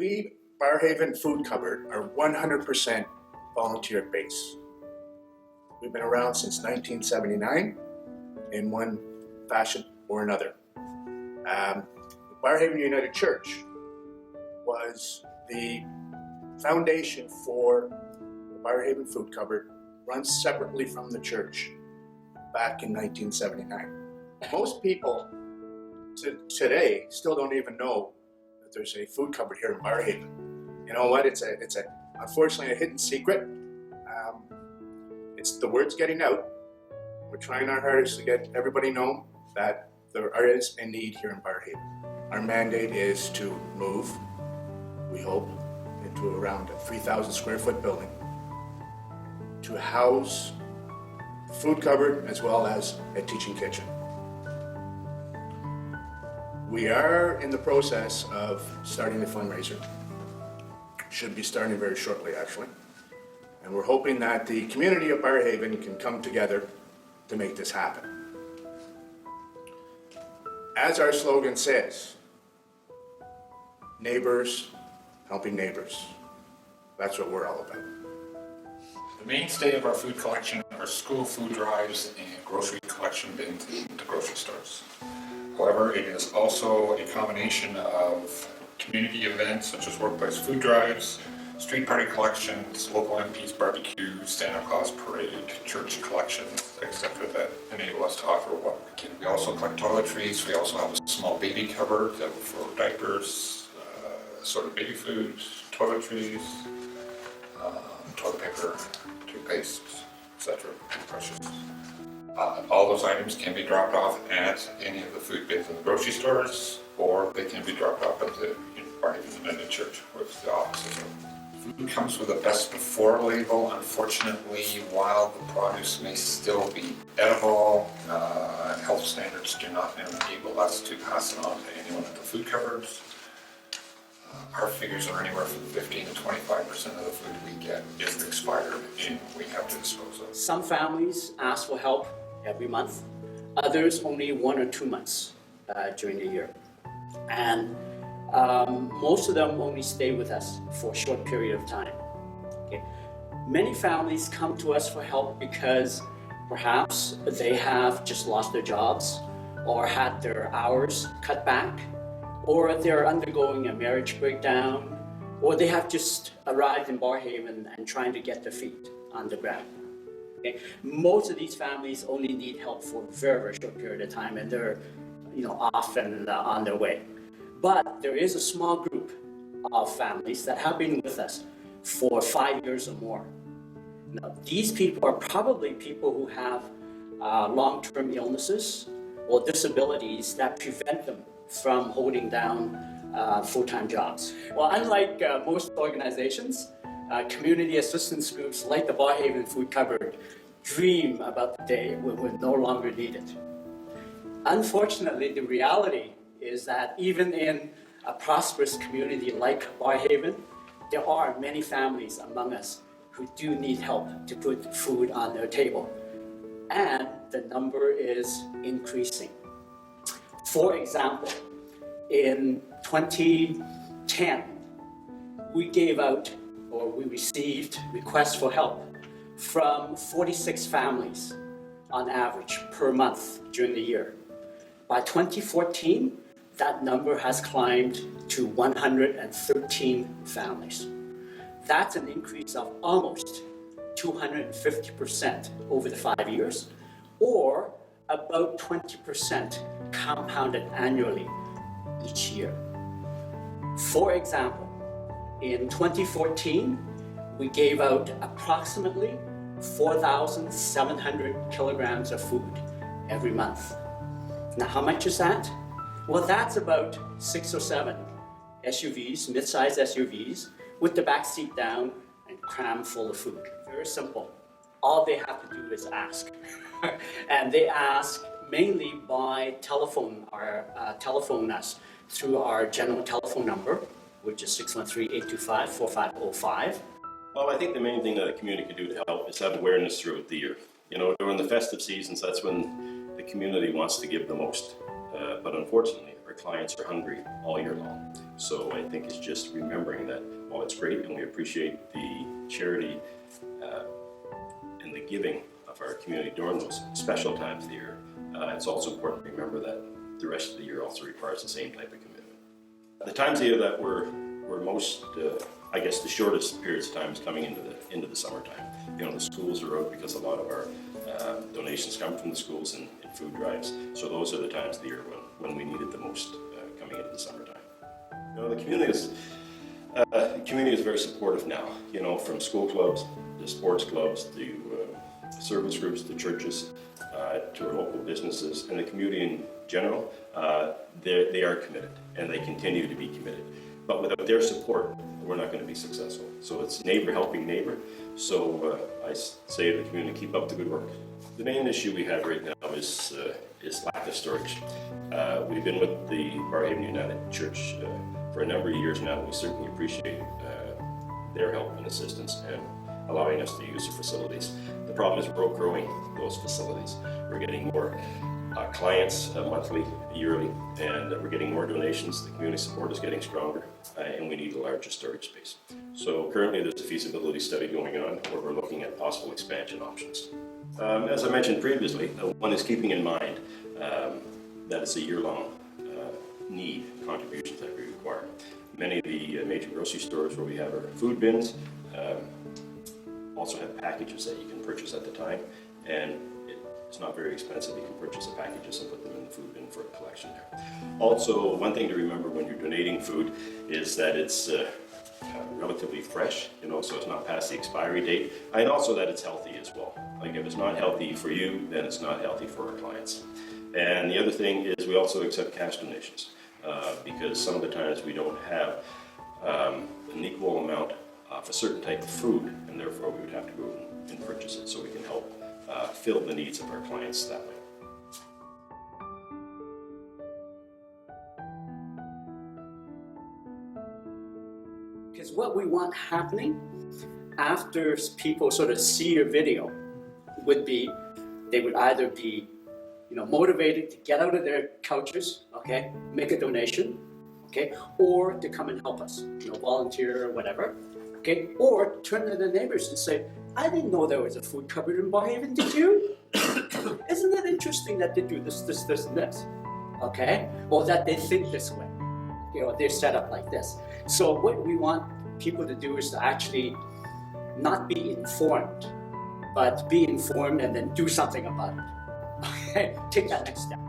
We, Barrhaven Food Cupboard, are 100% volunteer based. We've been around since 1979 in one fashion or another. The Barrhaven United Church was the foundation for the Barrhaven Food Cupboard, runs separately from the church back in 1979. Most people today still don't even know that there's a food cupboard here in Barrhaven. You know what? It's unfortunately a hidden secret. It's the word's getting out. We're trying our hardest to get everybody know that there is a need here in Barrhaven. Our mandate is to move, we hope, into around a 3,000 square foot building to house the food cupboard as well as a teaching kitchen. We are in the process of starting a fundraiser. Should be starting very shortly, actually. And we're hoping that the community of Barrhaven can come together to make this happen. As our slogan says, neighbors helping neighbors. That's what we're all about. The mainstay of our food collection are school food drives and grocery collection bins in the grocery stores. However, it is also a combination of community events such as workplace food drives, street party collections, local MPs barbecue, Santa Claus parade, church collections, etc. that enable us to offer what we can. We also collect toiletries. We also have a small baby cupboard for diapers, assorted baby food, toiletries, toilet paper, toothpaste, etc. Toothbrushes. All those items can be dropped off at any of the food bins in the grocery stores, or they can be dropped off at the Barrhaven United Church, where the offices are. Food comes with a best before label. Unfortunately, while the produce may still be edible, health standards do not enable us to pass it on to anyone at the food cupboards. Our figures are anywhere from 15 to 25% of the food we get is expired and we have to dispose of. Some families ask for help every month, others only 1 or 2 months during the year. And most of them only stay with us for a short period of time. Okay. Many families come to us for help because perhaps they have just lost their jobs or had their hours cut back, or they're undergoing a marriage breakdown, or they have just arrived in Barrhaven and trying to get their feet on the ground. Okay. Most of these families only need help for a very, very short period of time, and they're off and on their way. But there is a small group of families that have been with us for 5 years or more. Now, these people are probably people who have long-term illnesses or disabilities that prevent them from holding down full-time jobs. Well, unlike most organizations, community assistance groups like the Barrhaven Food Cupboard dream about the day when we're no longer needed. Unfortunately, the reality is that even in a prosperous community like Barrhaven, there are many families among us who do need help to put food on their table. And the number is increasing. For example, in 2010, we received requests for help from 46 families on average per month during the year. By 2014, that number has climbed to 113 families. That's an increase of almost 250% over the 5 years, or about 20% compounded annually each year. For example, in 2014, we gave out approximately 4,700 kilograms of food every month. Now, how much is that? Well, that's about 6 or 7 SUVs, mid-sized SUVs, with the back seat down and crammed full of food. Very simple. All they have to do is ask. And they ask mainly by telephone, or telephone us through our general telephone number, which is 613-825-4505. Well, I think the main thing that a community can do to help is have awareness throughout the year. During the festive seasons, that's when the community wants to give the most. but unfortunately, our clients are hungry all year long. So I think it's just remembering that while it's great and we appreciate the charity and the giving of our community during those special times of the year, it's also important to remember that the rest of the year also requires the same type of commitment. The times of year that we're most, I guess the shortest periods of time is coming into the summertime. You know, the schools are out because a lot of our donations come from the schools and food drives. So those are the times of the year when we need it the most, coming into the summertime. You know, the community is very supportive now. You know, from school clubs to sports clubs to service groups to churches to our local businesses and the community in general. They are committed and they continue to be committed. But without their support, we're not going to be successful. So it's neighbor helping neighbor. So I say to the community, keep up the good work. The main issue we have right now is lack of storage. We've been with the Barrhaven United Church for a number of years now. We certainly appreciate their help and assistance and allowing us to use their facilities. The problem is we're outgrowing those facilities. We're getting more clients monthly, yearly, and we're getting more donations. The community support is getting stronger, and we need a larger storage space. So currently there's a feasibility study going on where we're looking at possible expansion options. As I mentioned previously, one is keeping in mind that it's a year-long need, contributions that we require. Many of the major grocery stores where we have our food bins also have packages that you can purchase at the time, and it's not very expensive. You can purchase the packages and put them in the food bin for a collection there. Also, one thing to remember when you're donating food is that it's relatively fresh, you know, so it's not past the expiry date, and also that it's healthy as well. Like if it's not healthy for you, then it's not healthy for our clients. And the other thing is we also accept cash donations because some of the times we don't have an equal amount of a certain type of food, and therefore we would have to go and purchase it so we can help fill the needs of our clients that way. Because what we want happening after people sort of see your video would be, they would either be, you know, motivated to get out of their couches, okay, make a donation, okay, or to come and help us, you know, volunteer or whatever, okay, or turn to their neighbors and say, I didn't know there was a food cupboard in Barrhaven, did you? Isn't it interesting that they do this, and this, okay, or that they think this way, you know, they're set up like this. So what we want people to do is to actually not be informed, but be informed and then do something about it. Okay, take that next step.